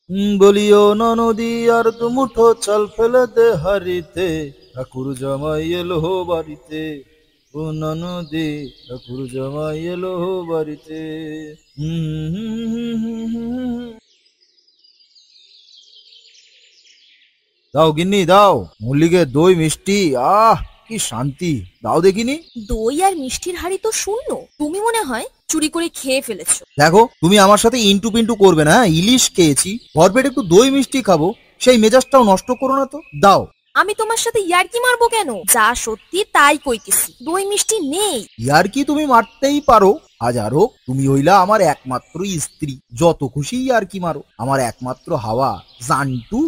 বলিও ননদী আর দুমুঠো চাল ফেলে দে হারিতে, ঠাকুর জামাই এলো বাড়িতে। ও ননদী, ঠাকুর জামাই এলো বাড়িতে। দাও গিন্নি দাও, মল্লিকের দই মিষ্টি, আহ কি শান্তি, দাও দেখিনি। দই আর মিষ্টির হাড়ি তো শূন্য, তুমি মনে হয় চুরি করে খেয়ে ফেলেছো। দেখো, তুমি আমার সাথে ইন্টু পিন্টু করবে না। ইলিশ খেয়েছি, ভরপেট একটু দই মিষ্টি খাবো, সেই মেজাজটাও নষ্ট করো না তো, দাও। আমি তোমার সাথে ইয়ার্কি মারবো কেন? যা সত্যি তাই কইতেছি, দই মিষ্টি নেই। ইয়ার কি তুমি মারতেই পারো, হাজারো, তুমি হইলা আমার একমাত্র স্ত্রী, যত খুশি আর কি মারো, আমার একমাত্র হাওয়া জানটু।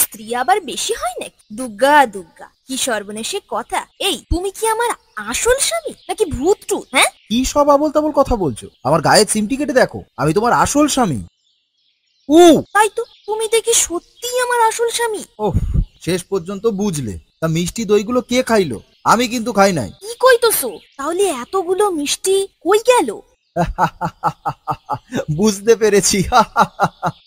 স্ত্রী আবার বেশি হয় নাকি? দুগ্গা দুগ্গা, কি সর্বনেশে কথা। এই তুমি কি আমার আসল স্বামী নাকি ভূত টুত? হ্যাঁ, কি সব আবল তাবল কথা বলছো? আমার গায়ের সিমটি কেটে দেখো, আমি তোমার আসল স্বামী। উ তাই তো, তুমি দেখি সত্যিই আমার আসল স্বামী। ওহ, শেষ পর্যন্ত বুঝলে। তা মিষ্টি দইগুলো কে খাইলো? আমি কিন্তু খাই নাই। কি কইতেছো? তাহলে এতগুলো মিষ্টি কই গেল? বুঝতে পেরেছি।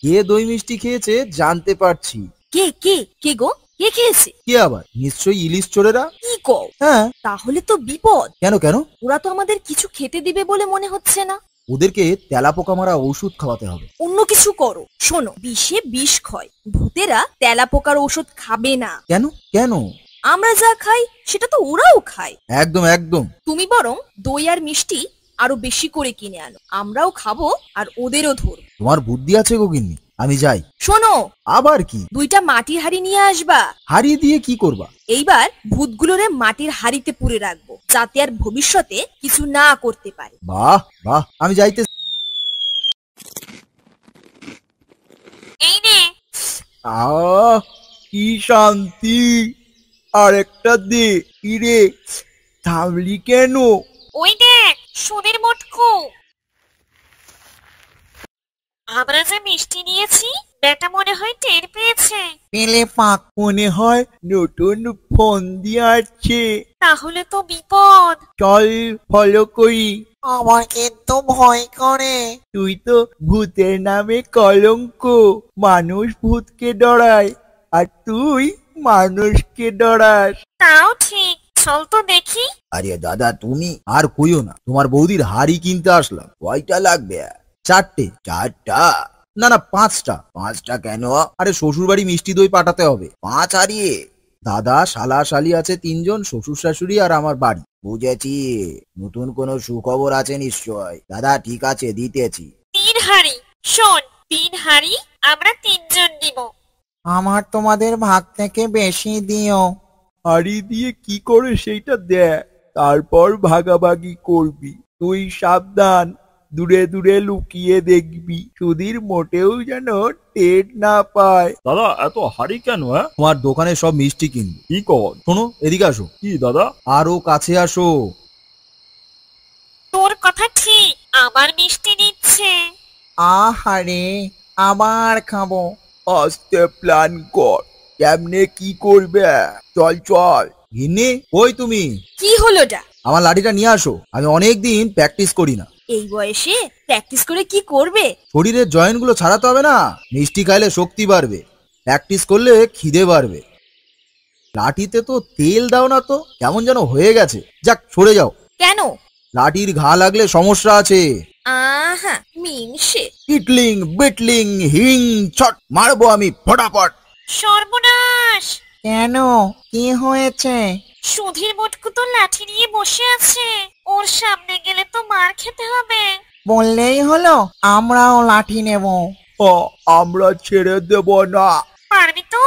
কে দই মিষ্টি খেয়েছে জানতে পারছি। কে কে কে গো? কে খেয়েছে? কে আবার? নিশ্চয়ই ইলিশ চোরেরা। কি কও? হ্যাঁ। তাহলে তো বিপদ। কেন কেন? ওরা তো আমাদের কিছু খেতে দিবে বলে মনে হচ্ছে না। ওদেরকে তেলাপোকা মারা ওষুধ খাওয়াতে হবে। অন্য কিছু করো। শোনো, বিষে বিষ ক্ষয়, ভূতেরা তেলাপোকার ঔষধ খাবে না। কেন কেন? আমরা যা খাই সেটা তো ওরাও খায়। একদম একদম। তুমি বরং দই আর মিষ্টি আরো বেশি করে কিনে আনো, আমরাও খাবো আর ওদেরও ধরবো। তোমার বুদ্ধি আছে গো গিন্নি, আমি যাই। শোনো, আবার কি? 2টা মাটির হাড়ি নিয়ে আসবা। হারিয়ে দিয়ে কি করবা? এইবার ভূতগুলোরে মাটির হাড়িতে পুরে রাখবো, যাতে আর ভবিষ্যতে কিছু না করতে পারে। বাহ বাহ, আমি যাইতে। এই নে। আহ কি শান্তি, আর একটা দে। কিরে, থামলি কেন? ওই দেখ, সুদের মটকু। আমরা যে মিষ্টি নিয়েছি, বেটা মনে হয় টের পেয়েছে। পেলে পাক মনে হয় নতুন ফোন দিয়ে আসছে। তাহলে তো বিপদ। চল ফলো করি। আমার কিন্তু ভয় করে। তুই তো ভূতের নামে কলঙ্ক, মানুষ ভূতকে ডরায়, আর তুই মানুষকে ডরাস। তাও ঠিক, চল তো দেখি। আরে দাদা তুমি আর কইও না, তোমার বৌদির হাড়ি কিনতে আসলাম। কয়টা লাগবে? 4টে। 4টা? না না, 5টা। 5টা কেন? আরে শ্বশুর বাড়ি মিষ্টি দই পাঠাতে হবে। 5 হারিয়ে। দাদা শালা শালি আছে 3জন, শ্বশুর শাশুড়ি আর আমার বাড়ি। বুঝেছি, নতুন কোনো সুখবর আছে নিশ্চয়। দাদা ঠিক আছে, দিতেছি। 3 হাড়ি। শোন, 3 হাড়ি আমরা 3জন নিব। আমার তোমাদের ভাগ থেকে বেশি দিও। হাড়ি দিয়ে কি করে সেইটা দেখ, তারপর ভাগাভাগি করবি। তুই সাবধান, দূরে দূরে লুকিয়ে দেখবি, সুধীর মোটেও যেন টের না পায়। দাদা এত হাড়ি কেন? তোমার দোকানে সব মিষ্টি কিনবো। কি কর? শোনো, এদিকে আসো। কি দাদা? আরো কাছে আসো। তোর কথা ঠিক, আমার মিষ্টি নিচ্ছে। আহারে, আবার খাবো। আস্তে প্ল্যান কর, কেমনে কি করবে। চল চল। গিন্নি, কই তুমি? কি হলোটা? আমার লাঠিটা নিয়ে আসো, আমি অনেকদিন প্র্যাকটিস করি না। এই বয়সে প্র্যাকটিস করে কি করবে? শরীরের জয়েন্ট গুলো ছাড়াতে হবে না, মিষ্টি খাইলে শক্তি বাড়বে, প্র্যাকটিস করলে খিদে বাড়বে। লাঠিতে তো তেল দাও না তো, কেমন যেন হয়ে গেছে। যাক, সরে যাও। কেন? লাঠির ঘা লাগলে সমস্যা আছে। আহা, মিংসে। ইটলিং বিটলিং হিং ছট মারবো আমি ফটাফট। সর্বনাশ! কেন, কি হয়েছে? সুধীর মোটকু তো লাঠি নিয়ে বসে আছে, ওর সামনে গেলে তো মার খেতে হবে। বললেই হলো, আমরাও লাঠি নেব। আমরা ছেড়ে দেব না। পারবি তো?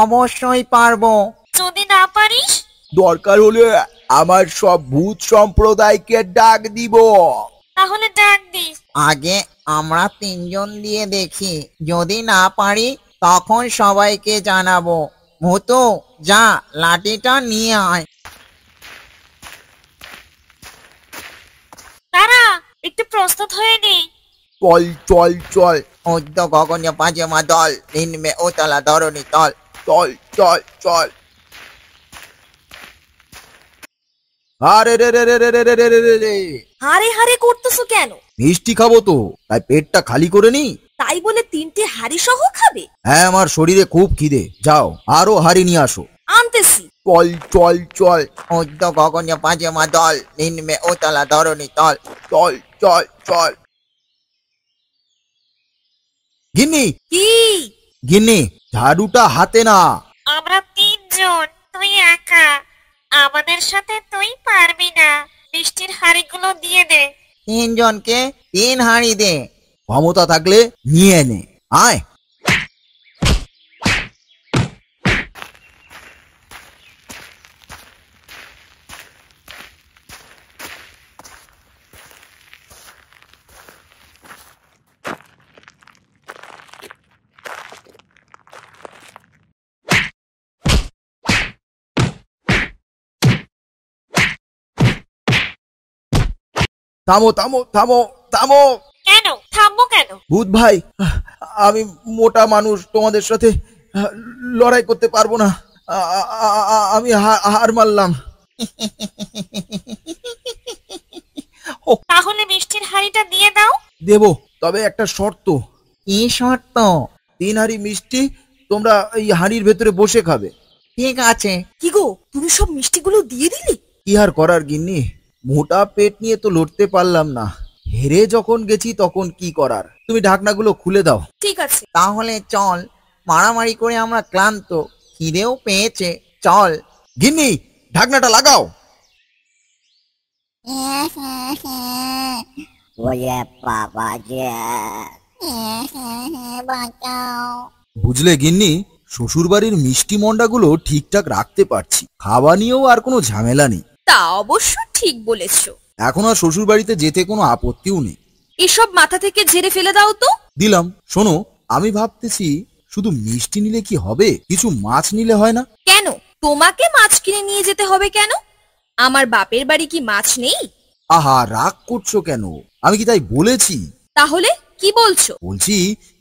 অবশ্যই পারবো। যদি না পারিস? দরকার হলে আমার সব ভূত সম্প্রদায়কে ডাক দিব। তাহলে ডাক দিস। আগে আমরা 3জন দিয়ে দেখি, যদি না পারি তখন সবাইকে জানাবো। ভূতু, যা লাঠিটা নিয়ে আয়। তারা একটু প্রস্তুত হয়ে নে। চল চল চল। উদ্য গগনে পাজামা দল, নিম্নে উতলা ধরণী তল। চল চল চল। আরে রে রে রে রে রে রে রে রে রে। হারে হারে করতেছো কেন? মিষ্টি খাবো তো, তাই পেটটা খালি করে নি। তাই বলে 3টে হাড়ি সহ খাবে? হ্যাঁ, আমার শরীরে খুব খিদে। যাও আরো হাড়ি নিয়ে আসো। আনতেছি। চল চল চল উদ্য গগনে বাজে মা দল, নিম্নে উতলা ধরণী তল। চল চল চল। গিন্নি কি? গিন্নি, ঝাড়ুটা হাতে না। আমরা 3জন, তুই একা। আমাদের সাথে তুই পারবি না। মিষ্টির হাড়িগুলো দিয়ে দে। 3জনকে 3 হাঁড়ি দে। ক্ষমতা থাকলে নিয়ে নে। আয়। থামো থামো থামো থামো। কেন থামবো কেন? ভূত ভাই, আমি মোটা মানুষ, তোমাদের সাথে লড়াই করতে পারবো না। আমি হার মানলাম। তাহলে মিষ্টির হাড়িটা দিয়ে দাও। দেবো, তবে একটা শর্ত। কি শর্ত? 3 হাঁড়ি মিষ্টি তোমরা এই হাঁড়ির ভেতরে বসে খাবে। ঠিক আছে। কি গো, তুমি সব মিষ্টিগুলো দিয়ে দিলে? কি আর করার গিন্নি, মোটা পেট নিয়ে তো লড়তে পারলাম না। হেরে যখন গেছি তখন কি করার। তুমি ঢাকনাগুলো খুলে দাও। ঠিক আছে। তাহলে চল, মারামারি করে আমরা ক্লান্ত, খিদেও পেয়েছে, চল। গিন্নি, ঢাকনাটা লাগাও। ওরে বাবা যে, বাঁচাও। বুঝলে গিন্নি, শ্বশুরবাড়ির মিষ্টি মন্ডাগুলো ঠিকঠাক রাখতে পারছি। খাওয়া নিয়েও আর কোনো ঝামেলা নেই। তা অবশ্য ঠিক বলেছো। এখন আর শ্বশুরবাড়িতে যেতে কোনো আপত্তিও নেই। এসব মাথা থেকে ঝেড়ে ফেলে দাও তো। দিলাম। শোনো, আমি ভাবতেছি শুধু মিষ্টি নিলে কি হবে, কিছু মাছ নিলে হয় না? কেন তোমাকে মাছ কিনে নিয়ে যেতে হবে কেন? আমার বাপের বাড়ি কি মাছ নেই? আহা, রাগ করছো কেন? আমি কি তাই বলেছি? তাহলে কি বলছো? বলছি,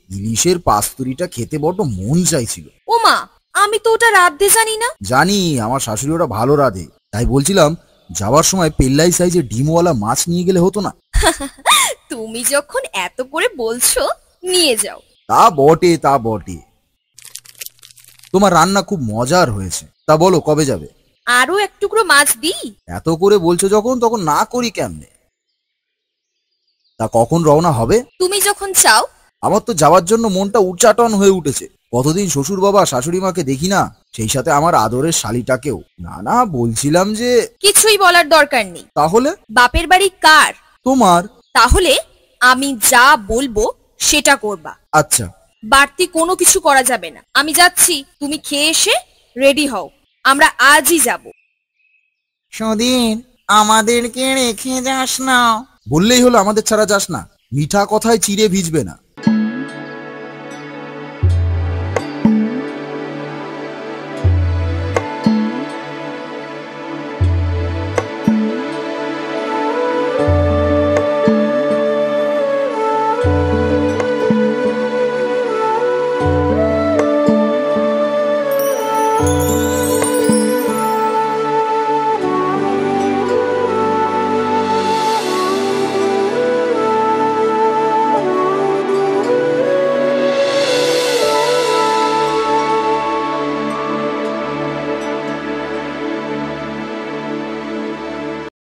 ইলিশের পাস্তুরিটা খেতে বড্ড মন চাইছিল। ওমা, আমি তো ওটা রাঁধতে জানি না। জানি, আমার শাশুড়ি ওটা ভালো রাঁধে। তাই বলছিলাম, যাওয়ার সময় পেল্লাই সাইজের ডিমওয়ালা মাছ নিয়ে গেলে হতো না? তুমি যখন এত করে বলছো, নিয়ে যাও। তা বটে, তা বটে। তোমার রান্না খুব মজার হয়েছে। তা বলো, কবে যাবে? আরো এক টুকরো মাছ দিই? এত করে বলছো যখন, তখন না করি কেমনে? তা কখন রওনা হবে? তুমি যখন চাও। আমার তো যাওয়ার জন্য মনটা উচ্চাটন হয়ে উঠেছে। কতদিন শ্বশুর বাবা শাশুড়ি মাকে দেখি না, সেই সাথে আমার আদরের শালিটাকেও। না না, বলছিলাম যে। কিছুই বলার দরকার নেই। তাহলে? বাপের বাড়ি কার? তোমার। তাহলে আমি যা বলবো সেটা করবা। আচ্ছা। বাড়তি কোনো কিছু করা যাবে না। আমি যাচ্ছি, তুমি খেয়ে এসে রেডি হও, আমরা আজই যাব। সুধীর, আমাদেরকে রেখে যাস না। বললেই হলো আমাদের ছাড়া যাস না। মিঠা কথায় চিড়ে ভিজবে না।